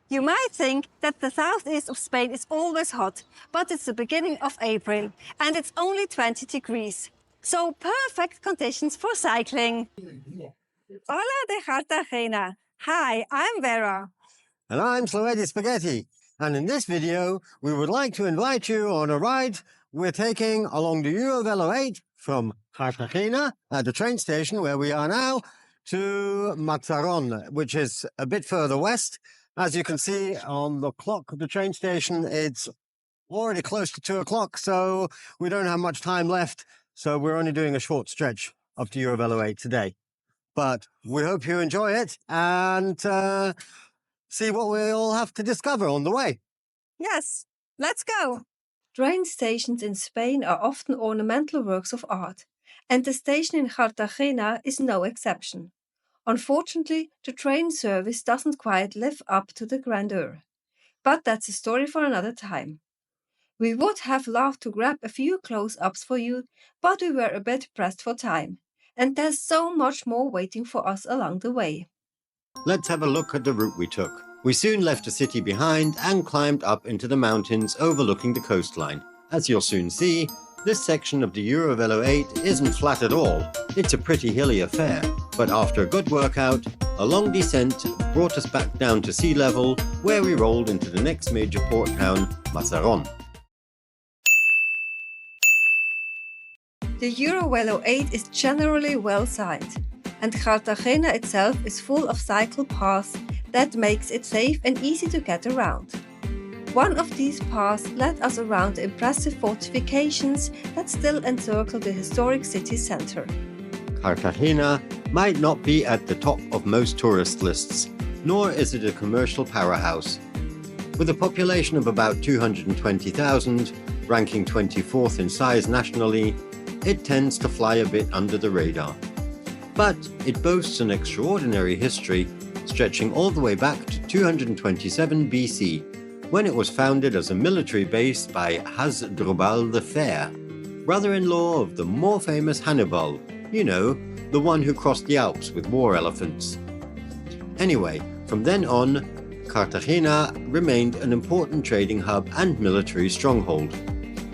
You might think that the southeast of Spain is always hot, but it's the beginning of April and it's only 20 degrees. So perfect conditions for cycling. Hola de Cartagena. Hi, I'm Vera. And I'm SlowEddie Spaghetti. And in this video, we would like to invite you on a ride we're taking along the EuroVelo 8 from Cartagena at the train station where we are now to Mazarrón, which is a bit further west. As you can see on the clock of the train station, it's already close to 2 o'clock, so we don't have much time left. So we're only doing a short stretch of the EuroVelo 8 today. But we hope you enjoy it and see what we'll have to discover on the way. Yes, let's go. Train stations in Spain are often ornamental works of art, and the station in Cartagena is no exception. Unfortunately, the train service doesn't quite live up to the grandeur. But that's a story for another time. We would have loved to grab a few close-ups for you, but we were a bit pressed for time, and there's so much more waiting for us along the way. Let's have a look at the route we took. We soon left the city behind and climbed up into the mountains overlooking the coastline. As you'll soon see, this section of the EuroVelo 8 isn't flat at all. It's a pretty hilly affair, but after a good workout, a long descent brought us back down to sea level, where we rolled into the next major port town, Mazarrón. The EuroVelo 8 is generally well-sized, and Cartagena itself is full of cycle paths that makes it safe and easy to get around. One of these paths led us around the impressive fortifications that still encircle the historic city centre. Cartagena might not be at the top of most tourist lists, nor is it a commercial powerhouse. With a population of about 220,000, ranking 24th in size nationally, it tends to fly a bit under the radar. But it boasts an extraordinary history, stretching all the way back to 227 BC, when it was founded as a military base by Hasdrubal the Fair, brother-in-law of the more famous Hannibal, you know, the one who crossed the Alps with war elephants. Anyway, from then on, Cartagena remained an important trading hub and military stronghold.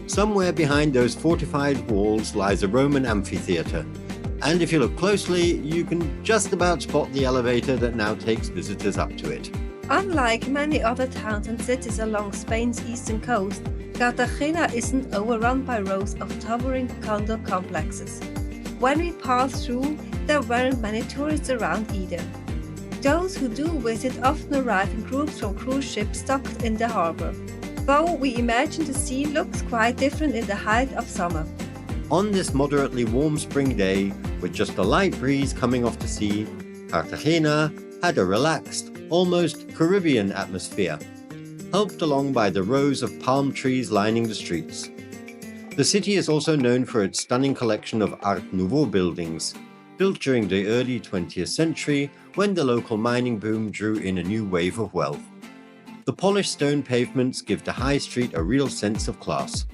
Somewhere behind those fortified walls lies a Roman amphitheatre, and if you look closely, you can just about spot the elevator that now takes visitors up to it. Unlike many other towns and cities along Spain's eastern coast, Cartagena isn't overrun by rows of towering condo complexes. When we passed through, there weren't many tourists around either. Those who do visit often arrive in groups from cruise ships docked in the harbour, though we imagine the sea looks quite different in the height of summer. On this moderately warm spring day, with just a light breeze coming off the sea, Cartagena had a relaxed, almost Caribbean atmosphere, helped along by the rows of palm trees lining the streets. The city is also known for its stunning collection of Art Nouveau buildings, built during the early 20th century when the local mining boom drew in a new wave of wealth. The polished stone pavements give the high street a real sense of class.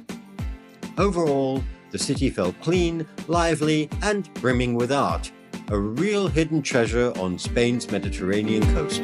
Overall, the city felt clean, lively, and brimming with art, a real hidden treasure on Spain's Mediterranean coast.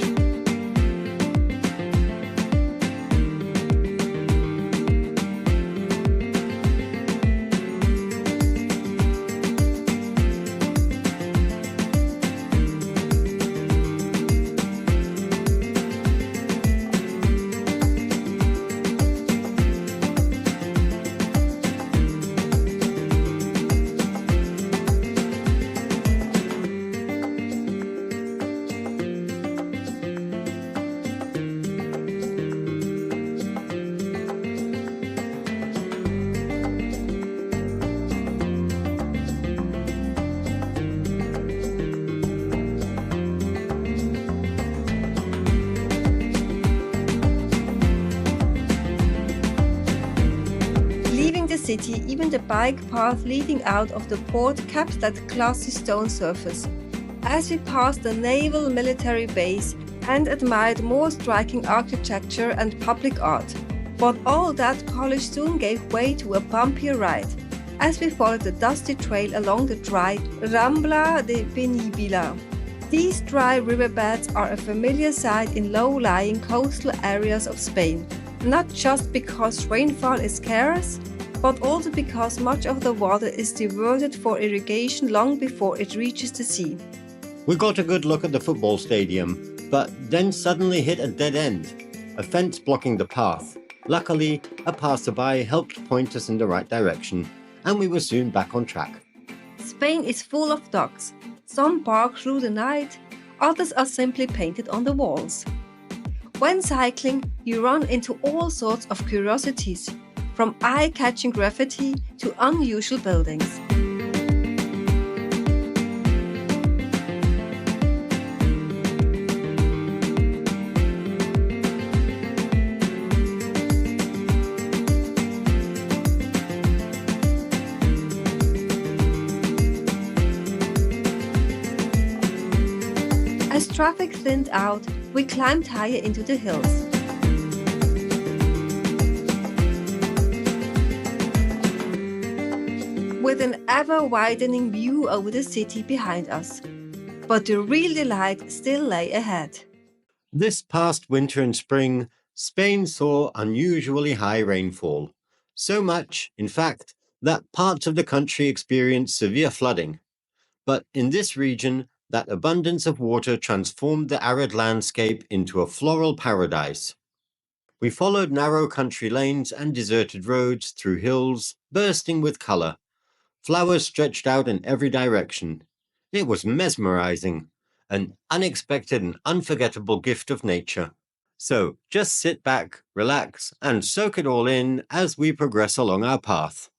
City, even the bike path leading out of the port kept that classy stone surface. As we passed the naval military base and admired more striking architecture and public art, but all that polish soon gave way to a bumpier ride, as we followed the dusty trail along the dry Rambla de Penibila. These dry riverbeds are a familiar sight in low-lying coastal areas of Spain, not just because rainfall is scarce, but also because much of the water is diverted for irrigation long before it reaches the sea. We got a good look at the football stadium, but then suddenly hit a dead end, a fence blocking the path. Luckily, a passerby helped point us in the right direction, and we were soon back on track. Spain is full of docks. Some bark through the night, others are simply painted on the walls. When cycling, you run into all sorts of curiosities, from eye-catching graffiti to unusual buildings. As traffic thinned out, we climbed higher into the hills. With an ever-widening view over the city behind us. But the real delight still lay ahead. This past winter and spring, Spain saw unusually high rainfall. So much, in fact, that parts of the country experienced severe flooding. But in this region, that abundance of water transformed the arid landscape into a floral paradise. We followed narrow country lanes and deserted roads through hills bursting with color. Flowers stretched out in every direction. It was mesmerizing, an unexpected and unforgettable gift of nature. So just sit back, relax, and soak it all in as we progress along our path.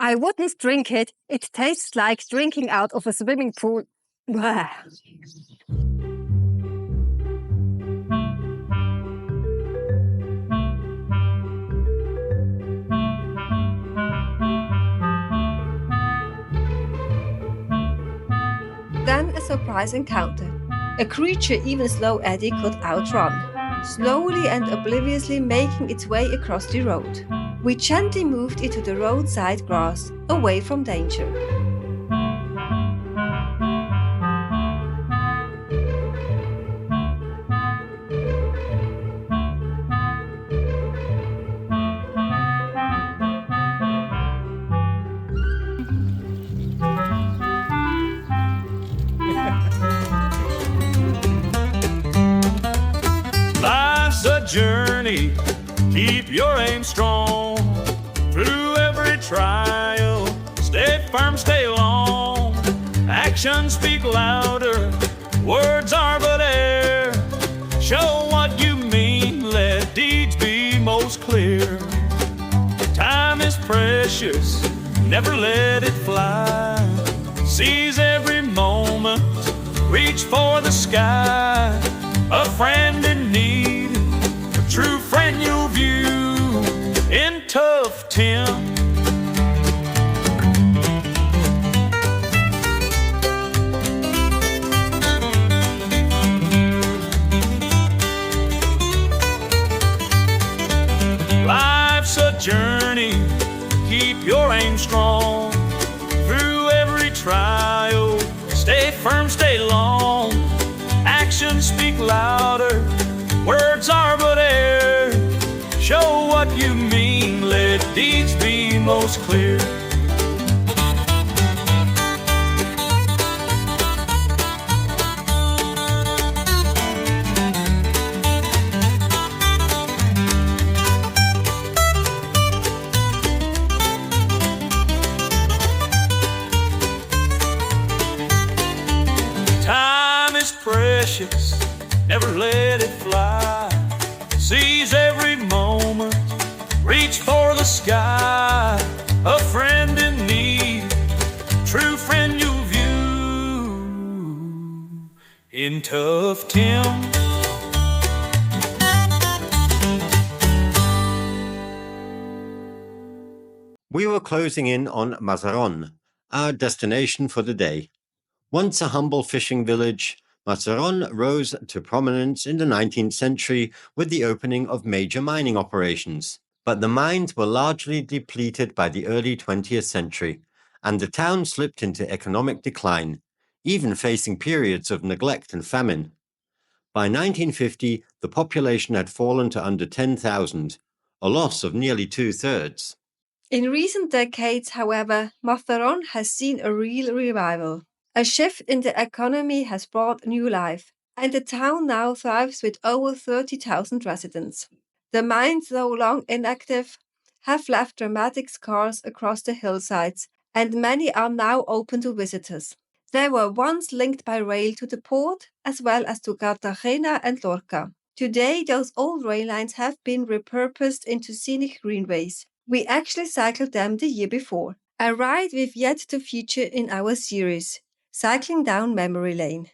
I wouldn't drink it. It tastes like drinking out of a swimming pool. Blah. Then a surprise encounter. A creature even SlowEddie could outrun, slowly and obliviously making its way across the road. We gently moved it to the roadside grass, away from danger. keep your aim strong. Through every trial, stay firm, stay long. Actions speak louder, words are but air. Show what you mean, let deeds be most clear. Time is precious, never let it fly. Seize every moment, reach for the sky. A friend in need, a true friend you'll view in tough times. Life's a journey, keep your aim strong. Through every trial, stay firm, stay long. Actions speak louder, words are but air. Show what you mean, let deeds be most clear. Precious, never let it fly. Seize every moment, reach for the sky. A friend in need, true friend you'll view in tough times. We were closing in on Mazarrón, our destination for the day. Once a humble fishing village, Mazarrón rose to prominence in the 19th century with the opening of major mining operations. But the mines were largely depleted by the early 20th century, and the town slipped into economic decline, even facing periods of neglect and famine. By 1950, the population had fallen to under 10,000, a loss of nearly 2/3. In recent decades, however, Mazarrón has seen a real revival. A shift in the economy has brought new life, and the town now thrives with over 30,000 residents. The mines, though long inactive, have left dramatic scars across the hillsides, and many are now open to visitors. They were once linked by rail to the port, as well as to Cartagena and Lorca. Today, those old rail lines have been repurposed into scenic greenways. We actually cycled them the year before, a ride we've yet to feature in our series, Cycling Down Memory Lane.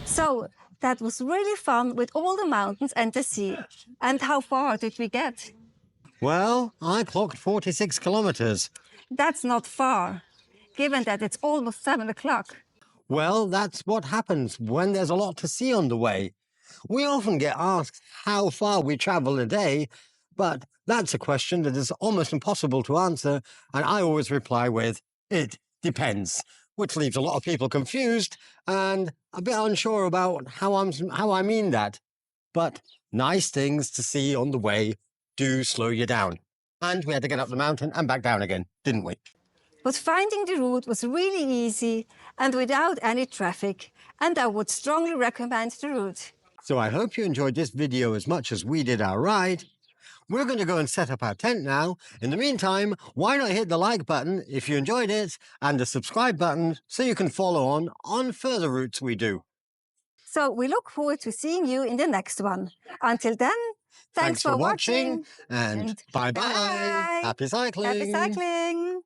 So, that was really fun with all the mountains and the sea. And how far did we get? Well, I clocked 46 kilometers. That's not far, given that it's almost 7 o'clock. Well, that's what happens when there's a lot to see on the way. We often get asked how far we travel a day, but that's a question that is almost impossible to answer, and I always reply with, it depends, which leaves a lot of people confused and a bit unsure about how I mean that. But nice things to see on the way do slow you down. And we had to get up the mountain and back down again, didn't we? But finding the route was really easy and without any traffic, and I would strongly recommend the route. So I hope you enjoyed this video as much as we did our ride. We're going to go and set up our tent now. In the meantime, why not hit the like button if you enjoyed it and the subscribe button so you can follow on further routes we do. So we look forward to seeing you in the next one. Until then, thanks for watching and bye-bye. Bye. Happy cycling. Happy cycling.